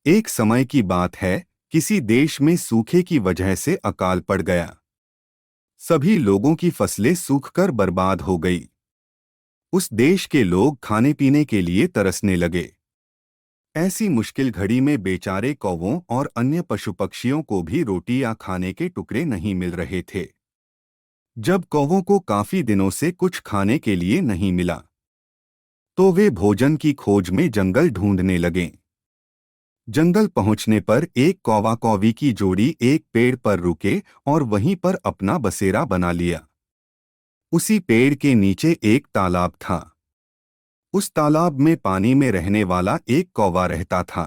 एक समय की बात है, किसी देश में सूखे की वजह से अकाल पड़ गया। सभी लोगों की फसलें सूखकर बर्बाद हो गई। उस देश के लोग खाने पीने के लिए तरसने लगे। ऐसी मुश्किल घड़ी में बेचारे कौवों और अन्य पशु पक्षियों को भी रोटी या खाने के टुकड़े नहीं मिल रहे थे। जब कौवों को काफी दिनों से कुछ खाने के लिए नहीं मिला, तो वे भोजन की खोज में जंगल ढूंढने लगे। जंगल पहुंचने पर एक कौवा कौवी की जोड़ी एक पेड़ पर रुके और वहीं पर अपना बसेरा बना लिया। उसी पेड़ के नीचे एक तालाब था। उस तालाब में पानी में रहने वाला एक कौवा रहता था।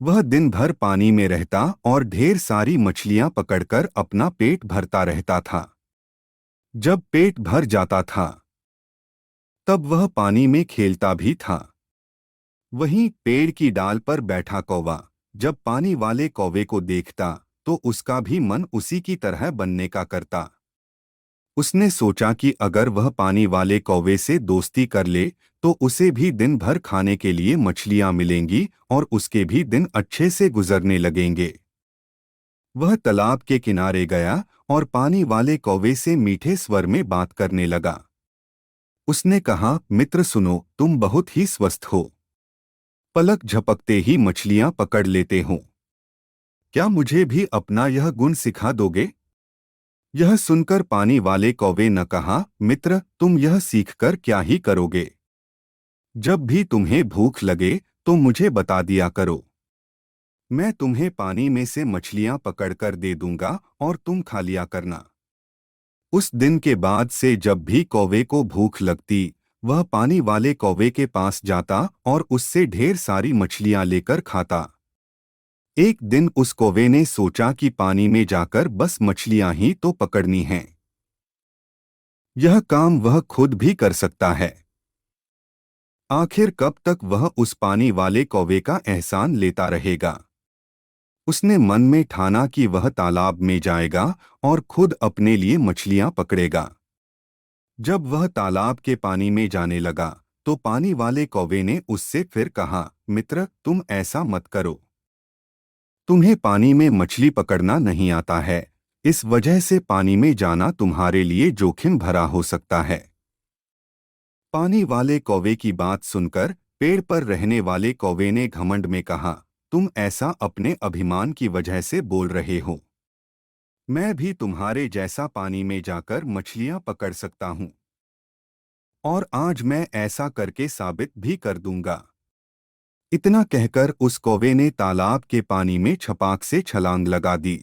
वह दिन भर पानी में रहता और ढेर सारी मछलियां पकड़कर अपना पेट भरता रहता था। जब पेट भर जाता था, तब वह पानी में खेलता भी था। वहीं पेड़ की डाल पर बैठा कौवा जब पानी वाले कौवे को देखता, तो उसका भी मन उसी की तरह बनने का करता। उसने सोचा कि अगर वह पानी वाले कौवे से दोस्ती कर ले, तो उसे भी दिन भर खाने के लिए मछलियां मिलेंगी और उसके भी दिन अच्छे से गुजरने लगेंगे। वह तालाब के किनारे गया और पानी वाले कौवे से मीठे स्वर में बात करने लगा। उसने कहा, मित्र सुनो, तुम बहुत ही स्वस्थ हो। पलक झपकते ही मछलियां पकड़ लेते हो। क्या मुझे भी अपना यह गुण सिखा दोगे? यह सुनकर पानी वाले कौवे ने कहा, मित्र, तुम यह सीखकर क्या ही करोगे? जब भी तुम्हें भूख लगे तो मुझे बता दिया करो। मैं तुम्हें पानी में से मछलियां पकड़कर दे दूंगा और तुम खा लिया करना। उस दिन के बाद से जब भी कौवे को भूख लगती, वह पानी वाले कौवे के पास जाता और उससे ढेर सारी मछलियां लेकर खाता। एक दिन उस कौवे ने सोचा कि पानी में जाकर बस मछलियां ही तो पकड़नी हैं। यह काम वह खुद भी कर सकता है। आखिर कब तक वह उस पानी वाले कौवे का एहसान लेता रहेगा? उसने मन में ठाना कि वह तालाब में जाएगा और खुद अपने लिए मछलियां पकड़ेगा। जब वह तालाब के पानी में जाने लगा, तो पानी वाले कौवे ने उससे फिर कहा, मित्र, तुम ऐसा मत करो। तुम्हें पानी में मछली पकड़ना नहीं आता है, इस वजह से पानी में जाना तुम्हारे लिए जोखिम भरा हो सकता है। पानी वाले कौवे की बात सुनकर पेड़ पर रहने वाले कौवे ने घमंड में कहा, तुम ऐसा अपने अभिमान की वजह से बोल रहे हो। मैं भी तुम्हारे जैसा पानी में जाकर मछलियां पकड़ सकता हूं, और आज मैं ऐसा करके साबित भी कर दूंगा। इतना कहकर उस कौवे ने तालाब के पानी में छपाक से छलांग लगा दी।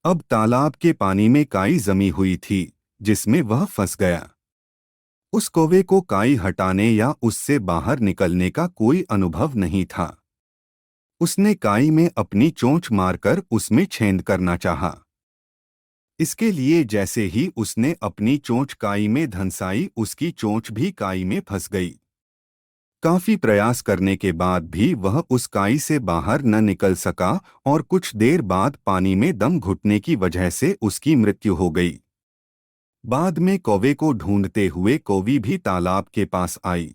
अब तालाब के पानी में काई जमी हुई थी, जिसमें वह फंस गया। उस कौवे को काई हटाने या उससे बाहर निकलने का कोई अनुभव नहीं था। उसने काई में अपनी चोंच मारकर उसमें छेद करना चाहा। इसके लिए जैसे ही उसने अपनी चोंच काई में धंसाई, उसकी चोंच भी काई में फंस गई। काफी प्रयास करने के बाद भी वह उस काई से बाहर न निकल सका और कुछ देर बाद पानी में दम घुटने की वजह से उसकी मृत्यु हो गई। बाद में कौवे को ढूंढते हुए कौवी भी तालाब के पास आई।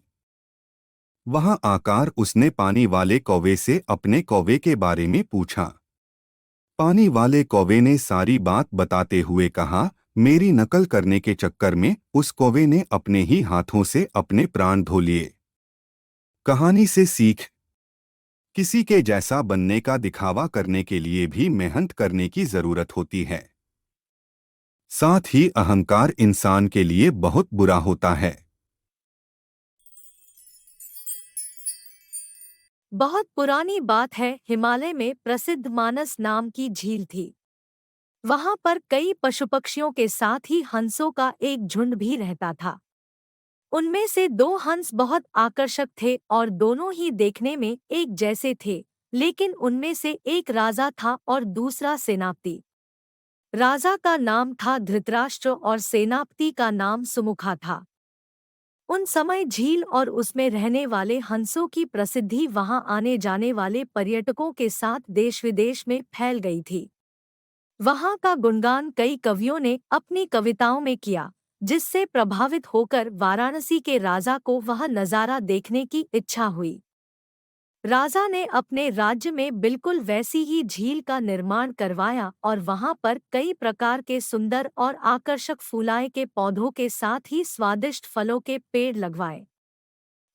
वहां आकर उसने पानी वाले कौवे से अपने कौवे के बारे में पूछा। पानी वाले कौवे ने सारी बात बताते हुए कहा, मेरी नकल करने के चक्कर में उस कौवे ने अपने ही हाथों से अपने प्राण धो लिए। कहानी से सीख, किसी के जैसा बनने का दिखावा करने के लिए भी मेहनत करने की जरूरत होती है। साथ ही अहंकार इंसान के लिए बहुत बुरा होता है। बहुत पुरानी बात है, हिमालय में प्रसिद्ध मानस नाम की झील थी। वहां पर कई पशु पक्षियों के साथ ही हंसों का एक झुंड भी रहता था। उनमें से दो हंस बहुत आकर्षक थे और दोनों ही देखने में एक जैसे थे, लेकिन उनमें से एक राजा था और दूसरा सेनापति। राजा का नाम था धृतराष्ट्र और सेनापति का नाम सुमुखा था। उन समय झील और उसमें रहने वाले हंसों की प्रसिद्धि वहां आने जाने वाले पर्यटकों के साथ देश विदेश में फैल गई थी। वहां का गुणगान कई कवियों ने अपनी कविताओं में किया, जिससे प्रभावित होकर वाराणसी के राजा को वह नज़ारा देखने की इच्छा हुई। राजा ने अपने राज्य में बिल्कुल वैसी ही झील का निर्माण करवाया और वहां पर कई प्रकार के सुंदर और आकर्षक फूलाए के पौधों के साथ ही स्वादिष्ट फलों के पेड़ लगवाए।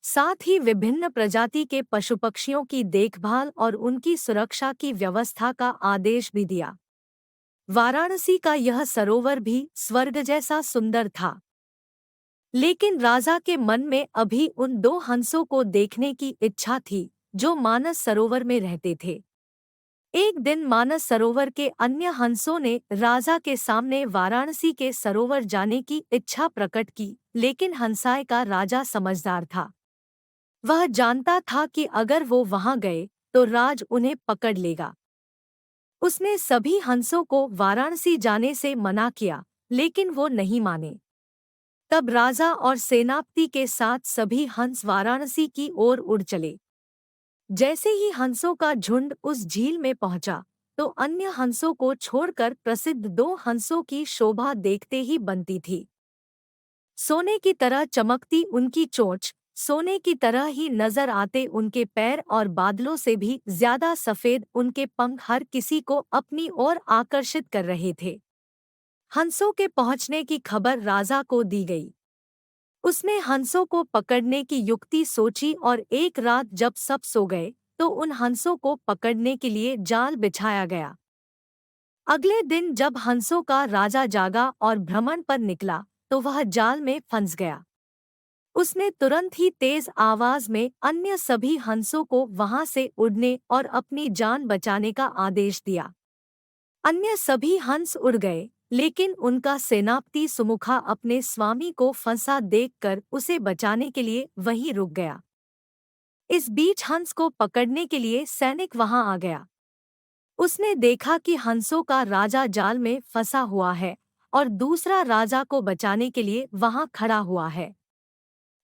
साथ ही विभिन्न प्रजाति के पशु पक्षियों की देखभाल और उनकी सुरक्षा की व्यवस्था का आदेश भी दिया। वाराणसी का यह सरोवर भी स्वर्ग जैसा सुंदर था। लेकिन राजा के मन में अभी उन दो हंसों को देखने की इच्छा थी जो मानस सरोवर में रहते थे। एक दिन मानस सरोवर के अन्य हंसों ने राजा के सामने वाराणसी के सरोवर जाने की इच्छा प्रकट की, लेकिन हंसाए का राजा समझदार था। वह जानता था कि अगर वो वहां गए तो राज उन्हें पकड़ लेगा। उसने सभी हंसों को वाराणसी जाने से मना किया, लेकिन वो नहीं माने। तब राजा और सेनापति के साथ सभी हंस वाराणसी की ओर उड़ चले। जैसे ही हंसों का झुंड उस झील में पहुंचा, तो अन्य हंसों को छोड़कर प्रसिद्ध दो हंसों की शोभा देखते ही बनती थी। सोने की तरह चमकती उनकी चोंच, सोने की तरह ही नजर आते उनके पैर और बादलों से भी ज्यादा सफेद उनके पंख हर किसी को अपनी ओर आकर्षित कर रहे थे। हंसों के पहुंचने की खबर राजा को दी गई। उसने हंसों को पकड़ने की युक्ति सोची और एक रात जब सब सो गए तो उन हंसों को पकड़ने के लिए जाल बिछाया गया। अगले दिन जब हंसों का राजा जागा और भ्रमण पर निकला तो वह जाल में फंस गया। उसने तुरंत ही तेज आवाज में अन्य सभी हंसों को वहां से उड़ने और अपनी जान बचाने का आदेश दिया। अन्य सभी हंस उड़ गए, लेकिन उनका सेनापति सुमुखा अपने स्वामी को फंसा देखकर उसे बचाने के लिए वहीं रुक गया। इस बीच हंस को पकड़ने के लिए सैनिक वहां आ गया। उसने देखा कि हंसों का राजा जाल में फंसा हुआ है और दूसरा राजा को बचाने के लिए वहां खड़ा हुआ है।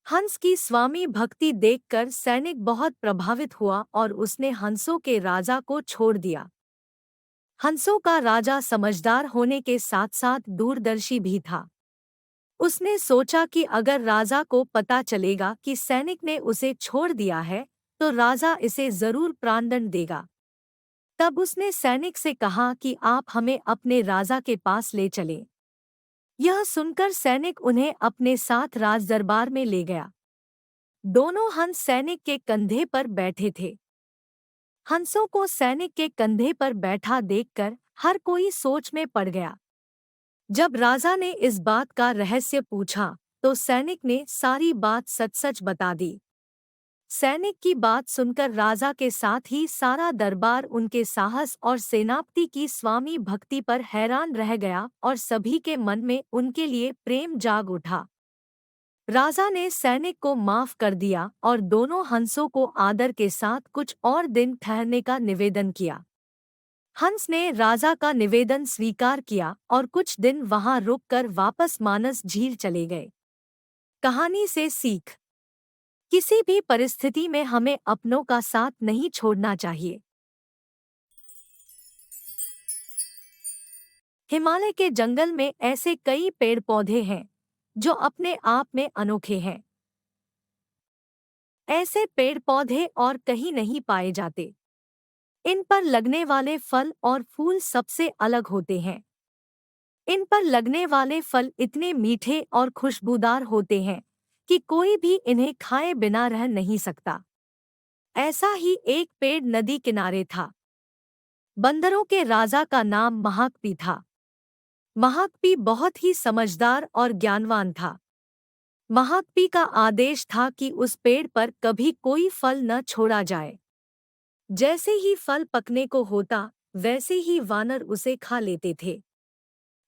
हंस की स्वामी भक्ति देखकर सैनिक बहुत प्रभावित हुआ और उसने हंसों के राजा को छोड़ दिया। हंसों का राजा समझदार होने के साथ साथ दूरदर्शी भी था। उसने सोचा कि अगर राजा को पता चलेगा कि सैनिक ने उसे छोड़ दिया है, तो राजा इसे जरूर प्राणदंड देगा। तब उसने सैनिक से कहा कि आप हमें अपने राजा के पास ले चलें। यह सुनकर सैनिक उन्हें अपने साथ राजदरबार में ले गया। दोनों हंस सैनिक के कंधे पर बैठे थे। हंसों को सैनिक के कंधे पर बैठा देखकर हर कोई सोच में पड़ गया। जब राजा ने इस बात का रहस्य पूछा, तो सैनिक ने सारी बात सच सच बता दी। सैनिक की बात सुनकर राजा के साथ ही सारा दरबार उनके साहस और सेनापति की स्वामी भक्ति पर हैरान रह गया और सभी के मन में उनके लिए प्रेम जाग उठा। राजा ने सैनिक को माफ कर दिया और दोनों हंसों को आदर के साथ कुछ और दिन ठहरने का निवेदन किया। हंस ने राजा का निवेदन स्वीकार किया और कुछ दिन वहां रुककर वापस मानस झील चले गए। कहानी से सीख: किसी भी परिस्थिति में हमें अपनों का साथ नहीं छोड़ना चाहिए। हिमालय के जंगल में ऐसे कई पेड़ पौधे हैं जो अपने आप में अनोखे हैं। ऐसे पेड़ पौधे और कहीं नहीं पाए जाते। इन पर लगने वाले फल और फूल सबसे अलग होते हैं। इन पर लगने वाले फल इतने मीठे और खुशबूदार होते हैं कि कोई भी इन्हें खाए बिना रह नहीं सकता। ऐसा ही एक पेड़ नदी किनारे था। बंदरों के राजा का नाम महाकपी था। महाकपी बहुत ही समझदार और ज्ञानवान था। महाकपी का आदेश था कि उस पेड़ पर कभी कोई फल न छोड़ा जाए। जैसे ही फल पकने को होता, वैसे ही वानर उसे खा लेते थे।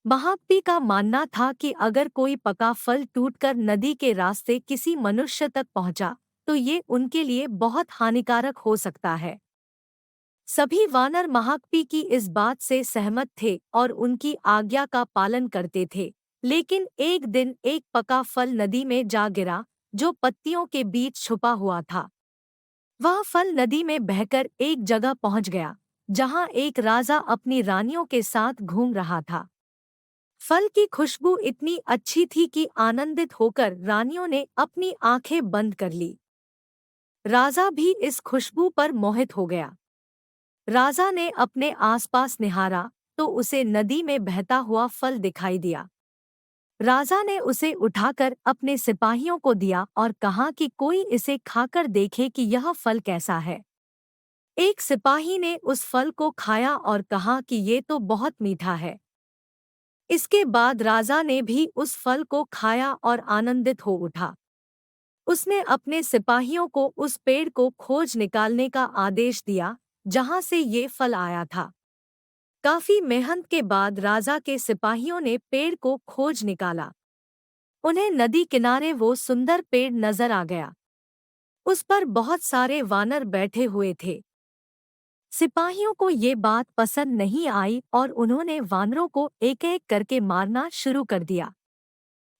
महाकपी का मानना था कि अगर कोई पका फल टूटकर नदी के रास्ते किसी मनुष्य तक पहुंचा, तो ये उनके लिए बहुत हानिकारक हो सकता है। सभी वानर महाकपी की इस बात से सहमत थे और उनकी आज्ञा का पालन करते थे। लेकिन एक दिन एक पका फल नदी में जा गिरा, जो पत्तियों के बीच छुपा हुआ था। वह फल नदी में बहकर एक जगह पहुंच गया, जहां एक राजा अपनी रानियों के साथ घूम रहा था। फल की खुशबू इतनी अच्छी थी कि आनंदित होकर रानियों ने अपनी आंखें बंद कर ली। राजा भी इस खुशबू पर मोहित हो गया। राजा ने अपने आसपास निहारा तो उसे नदी में बहता हुआ फल दिखाई दिया। राजा ने उसे उठाकर अपने सिपाहियों को दिया और कहा कि कोई इसे खाकर देखे कि यह फल कैसा है। एक सिपाही ने उस फल को खाया और कहा कि ये तो बहुत मीठा है। इसके बाद राजा ने भी उस फल को खाया और आनंदित हो उठा। उसने अपने सिपाहियों को उस पेड़ को खोज निकालने का आदेश दिया जहां से ये फल आया था। काफी मेहनत के बाद राजा के सिपाहियों ने पेड़ को खोज निकाला। उन्हें नदी किनारे वो सुंदर पेड़ नजर आ गया। उस पर बहुत सारे वानर बैठे हुए थे। सिपाहियों को ये बात पसंद नहीं आई और उन्होंने वानरों को एक-एक करके मारना शुरू कर दिया।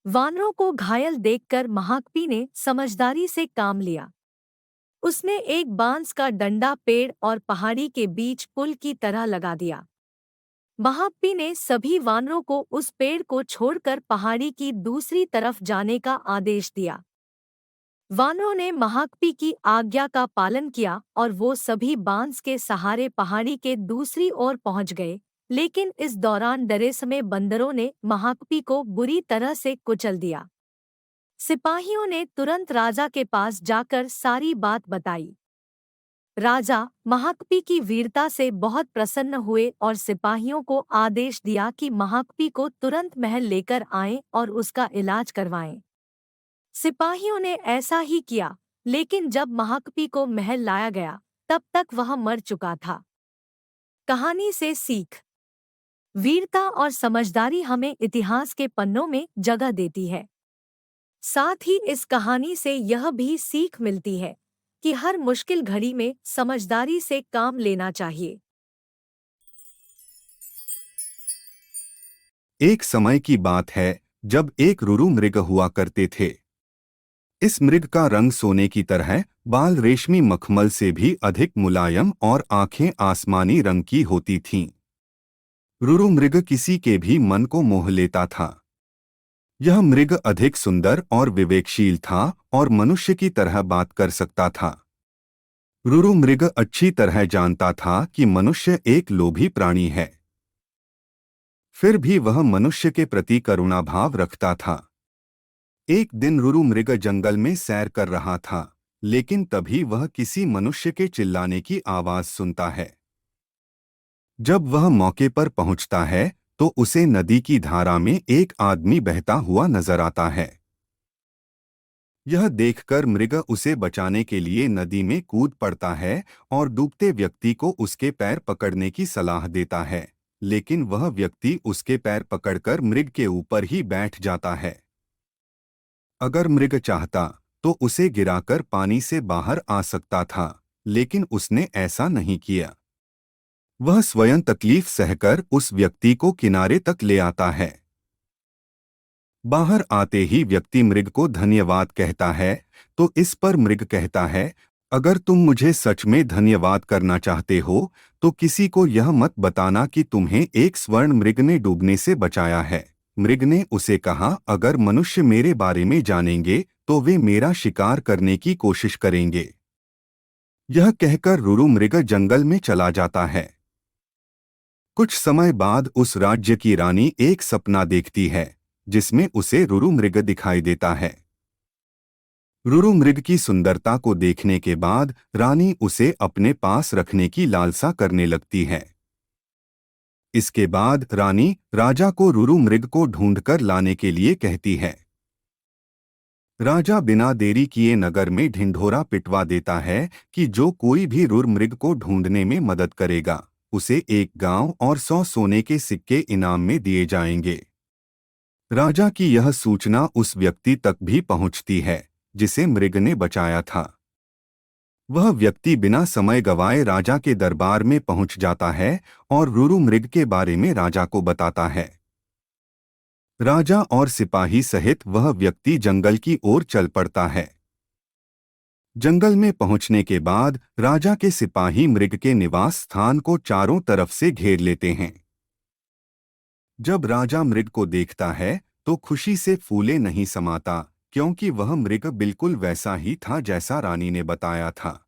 वानरों को घायल देखकर महाकपी ने समझदारी से काम लिया। उसने एक बांस का डंडा पेड़ और पहाड़ी के बीच पुल की तरह लगा दिया। महाकपी ने सभी वानरों को उस पेड़ को छोड़कर पहाड़ी की दूसरी तरफ जाने का आदेश दिया। वानरों ने महाकपी की आज्ञा का पालन किया और वो सभी बांस के सहारे पहाड़ी के दूसरी ओर पहुंच गए, लेकिन इस दौरान डरे समय बंदरों ने महाकपी को बुरी तरह से कुचल दिया। सिपाहियों ने तुरंत राजा के पास जाकर सारी बात बताई। राजा महाकपी की वीरता से बहुत प्रसन्न हुए और सिपाहियों को आदेश दिया कि महाकपी को तुरंत महल लेकर आएं और उसका इलाज करवाएं। सिपाहियों ने ऐसा ही किया, लेकिन जब महाकपी को महल लाया गया तब तक वह मर चुका था। कहानी से सीख। वीरता और समझदारी हमें इतिहास के पन्नों में जगह देती है। साथ ही इस कहानी से यह भी सीख मिलती है कि हर मुश्किल घड़ी में समझदारी से काम लेना चाहिए। एक समय की बात है जब एक रुरु मृग हुआ करते थे। इस मृग का रंग सोने की तरह, बाल रेशमी मखमल से भी अधिक मुलायम और आंखें आसमानी रंग की होती थीं। रुरु मृग किसी के भी मन को मोह लेता था। यह मृग अधिक सुंदर और विवेकशील था और मनुष्य की तरह बात कर सकता था। रुरु मृग अच्छी तरह जानता था कि मनुष्य एक लोभी प्राणी है। फिर भी वह मनुष्य के प्रति करुणा भाव रखता था। एक दिन रुरु मृग जंगल में सैर कर रहा था, लेकिन तभी वह किसी मनुष्य के चिल्लाने की आवाज सुनता है। जब वह मौके पर पहुंचता है तो उसे नदी की धारा में एक आदमी बहता हुआ नजर आता है। यह देखकर मृग उसे बचाने के लिए नदी में कूद पड़ता है और डूबते व्यक्ति को उसके पैर पकड़ने की सलाह देता है, लेकिन वह व्यक्ति उसके पैर पकड़कर मृग के ऊपर ही बैठ जाता है। अगर मृग चाहता तो उसे गिराकर पानी से बाहर आ सकता था, लेकिन उसने ऐसा नहीं किया। वह स्वयं तकलीफ सहकर उस व्यक्ति को किनारे तक ले आता है। बाहर आते ही व्यक्ति मृग को धन्यवाद कहता है, तो इस पर मृग कहता है, अगर तुम मुझे सच में धन्यवाद करना चाहते हो तो किसी को यह मत बताना कि तुम्हें एक स्वर्ण मृग ने डूबने से बचाया है। मृग ने उसे कहा, अगर मनुष्य मेरे बारे में जानेंगे तो वे मेरा शिकार करने की कोशिश करेंगे। यह कहकर रुरु मृग जंगल में चला जाता है। कुछ समय बाद उस राज्य की रानी एक सपना देखती है जिसमें उसे रुरु मृग दिखाई देता है। रुरु मृग की सुंदरता को देखने के बाद रानी उसे अपने पास रखने की लालसा करने लगती है। इसके बाद रानी राजा को रुरु मृग को ढूंढकर लाने के लिए कहती है। राजा बिना देरी किए नगर में ढिंढोरा पिटवा देता है कि जो कोई भी रुरु मृग को ढूंढने में मदद करेगा उसे 1 गांव और 100 सोने के सिक्के इनाम में दिए जाएंगे। राजा की यह सूचना उस व्यक्ति तक भी पहुंचती है जिसे मृग ने बचाया था। वह व्यक्ति बिना समय गवाए राजा के दरबार में पहुंच जाता है और रुरु मृग के बारे में राजा को बताता है। राजा और सिपाही सहित वह व्यक्ति जंगल की ओर चल पड़ता है। जंगल में पहुंचने के बाद राजा के सिपाही मृग के निवास स्थान को चारों तरफ से घेर लेते हैं। जब राजा मृग को देखता है तो खुशी से फूले नहीं समाता, क्योंकि वह मृग बिल्कुल वैसा ही था जैसा रानी ने बताया था।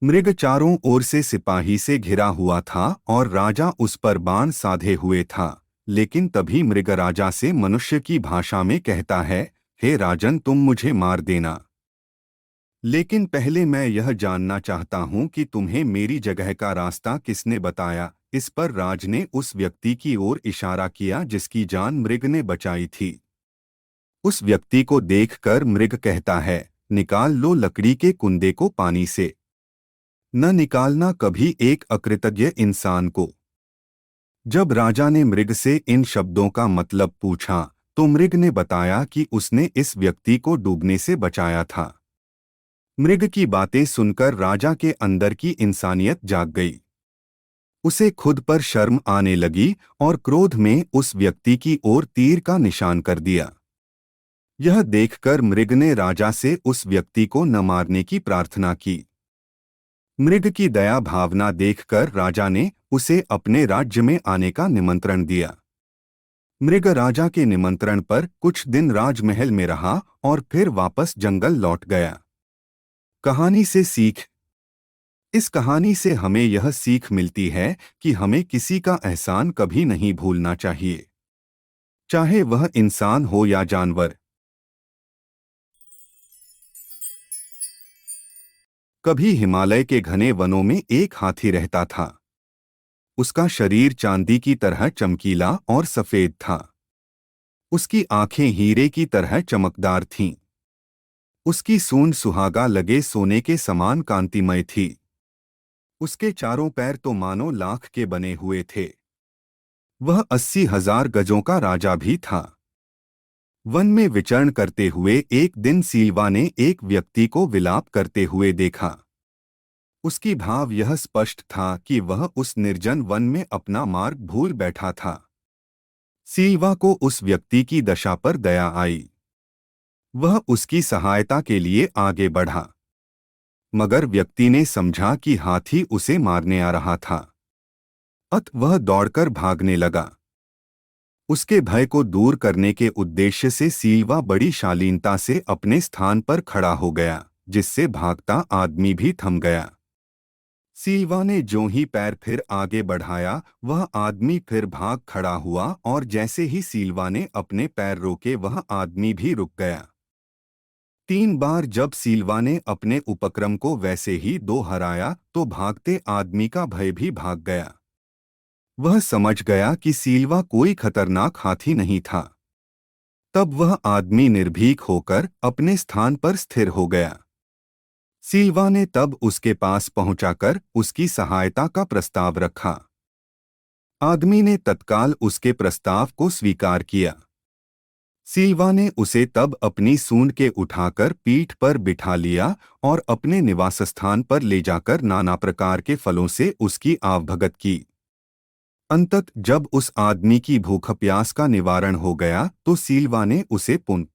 मृग चारों ओर से सिपाही से घिरा हुआ था और राजा उस पर बाण साधे हुए था। लेकिन तभी मृग राजा से मनुष्य की भाषा में कहता है, हे राजन, तुम मुझे मार देना, लेकिन पहले मैं यह जानना चाहता हूं कि तुम्हें मेरी जगह का रास्ता किसने बताया। इस पर राज ने उस व्यक्ति की ओर इशारा किया जिसकी जान मृग ने बचाई थी। उस व्यक्ति को देखकर मृग कहता है, निकाल लो लकड़ी के कुंदे को पानी से। न निकालना कभी एक अकृतज्ञ इंसान को। जब राजा ने मृग से इन शब्दों का मतलब पूछा तो मृग ने बताया कि उसने इस व्यक्ति को डूबने से बचाया था। मृग की बातें सुनकर राजा के अंदर की इंसानियत जाग गई। उसे खुद पर शर्म आने लगी और क्रोध में उस व्यक्ति की ओर तीर का निशान कर दिया। यह देखकर मृग ने राजा से उस व्यक्ति को न मारने की प्रार्थना की। मृग की दया भावना देखकर राजा ने उसे अपने राज्य में आने का निमंत्रण दिया। मृग राजा के निमंत्रण पर कुछ दिन राजमहल में रहा और फिर वापस जंगल लौट गया। कहानी से सीख। इस कहानी से हमें यह सीख मिलती है कि हमें किसी का एहसान कभी नहीं भूलना चाहिए, चाहे वह इंसान हो या जानवर। कभी हिमालय के घने वनों में एक हाथी रहता था। उसका शरीर चांदी की तरह चमकीला और सफेद था। उसकी आंखें हीरे की तरह चमकदार थीं। उसकी सूंड सुहागा लगे सोने के समान कांतिमय थी। उसके चारों पैर तो मानो लाख के बने हुए थे। वह 80,000 गजों का राजा भी था। वन में विचरण करते हुए एक दिन सीलवा ने एक व्यक्ति को विलाप करते हुए देखा। उसकी भाव यह स्पष्ट था कि वह उस निर्जन वन में अपना मार्ग भूल बैठा था। सीलवा को उस व्यक्ति की दशा पर दया आई। वह उसकी सहायता के लिए आगे बढ़ा, मगर व्यक्ति ने समझा कि हाथी उसे मारने आ रहा था। अतः वह दौड़कर भागने लगा। उसके भय को दूर करने के उद्देश्य से सीलवा बड़ी शालीनता से अपने स्थान पर खड़ा हो गया, जिससे भागता आदमी भी थम गया। सीलवा ने जो ही पैर फिर आगे बढ़ाया, वह आदमी फिर भाग खड़ा हुआ और जैसे ही सीलवा ने अपने पैर रोके, वह आदमी भी रुक गया। 3 बार जब सीलवा ने अपने उपक्रम को वैसे ही दोहराया तो भागते आदमी का भय भी भाग गया। वह समझ गया कि सीलवा कोई खतरनाक हाथी नहीं था। तब वह आदमी निर्भीक होकर अपने स्थान पर स्थिर हो गया। सीलवा ने तब उसके पास पहुंचाकर उसकी सहायता का प्रस्ताव रखा। आदमी ने तत्काल उसके प्रस्ताव को स्वीकार किया। सीलवा ने उसे तब अपनी सूंड के उठाकर पीठ पर बिठा लिया और अपने निवास स्थान पर ले जाकर नाना प्रकार के फलों से उसकी आवभगत की। अंतत जब उस आदमी की भूख प्यास का निवारण हो गया तो सीलवा ने उसे पुनः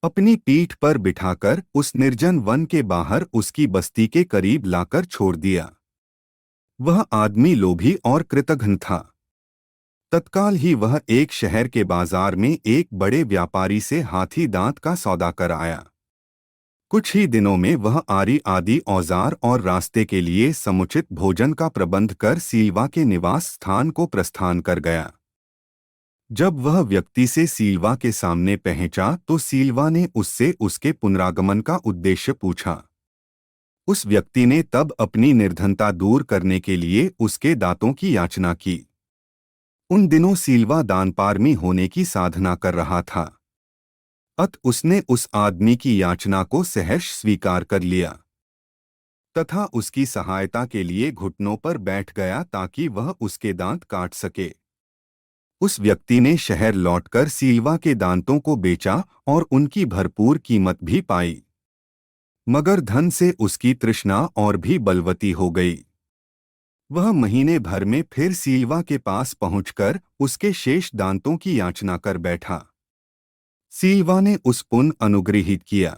अपनी पीठ पर बिठाकर उस निर्जन वन के बाहर उसकी बस्ती के करीब लाकर छोड़ दिया। वह आदमी लोभी और कृतघ्न था। तत्काल ही वह एक शहर के बाजार में एक बड़े व्यापारी से हाथी दांत का सौदा कर आया। कुछ ही दिनों में वह आरी आदि औजार और रास्ते के लिए समुचित भोजन का प्रबंध कर सीलवा के निवास स्थान को प्रस्थान कर गया। जब वह व्यक्ति से सीलवा के सामने पहुंचा तो सीलवा ने उससे उसके पुनरागमन का उद्देश्य पूछा। उस व्यक्ति ने तब अपनी निर्धनता दूर करने के लिए उसके दांतों की याचना की। उन दिनों सीलवा दानपारमी होने की साधना कर रहा था। अतः उसने उस आदमी की याचना को सहर्ष स्वीकार कर लिया तथा उसकी सहायता के लिए घुटनों पर बैठ गया ताकि वह उसके दांत काट सके। उस व्यक्ति ने शहर लौटकर सीलवा के दांतों को बेचा और उनकी भरपूर कीमत भी पाई, मगर धन से उसकी तृष्णा और भी बलवती हो गई। वह महीने भर में फिर सीलवा के पास पहुंचकर उसके शेष दांतों की याचना कर बैठा। सीलवा ने उस पुन अनुग्रहित किया।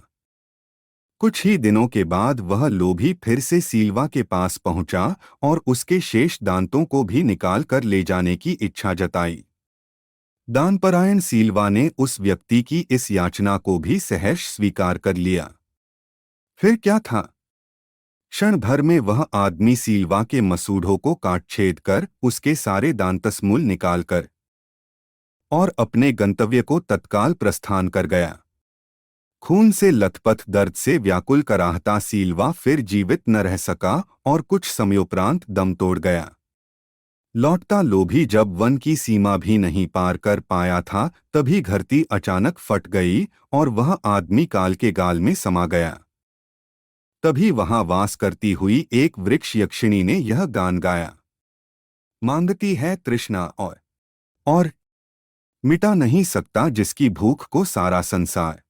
कुछ ही दिनों के बाद वह लोभी फिर से सीलवा के पास पहुंचा और उसके शेष दांतों को भी निकाल कर ले जाने की इच्छा जताई। दानपरायण सीलवा ने उस व्यक्ति की इस याचना को भी सहर्ष स्वीकार कर लिया। फिर क्या था? क्षण भर में वह आदमी सीलवा के मसूढ़ों को काट छेद कर उसके सारे दांतस्मूल निकालकर और अपने गंतव्य को तत्काल प्रस्थान कर गया। खून से लथपथ, दर्द से व्याकुल कराहता सीलवा फिर जीवित न रह सका और कुछ समयोपरांत दम तोड़ गया। लौटता लोभी जब वन की सीमा भी नहीं पार कर पाया था, तभी धरती अचानक फट गई और वह आदमी काल के गाल में समा गया। तभी वहां वास करती हुई एक वृक्ष यक्षिणी ने यह गान गाया, मांगती है तृष्णा और मिटा नहीं सकता जिसकी भूख को सारा संसार।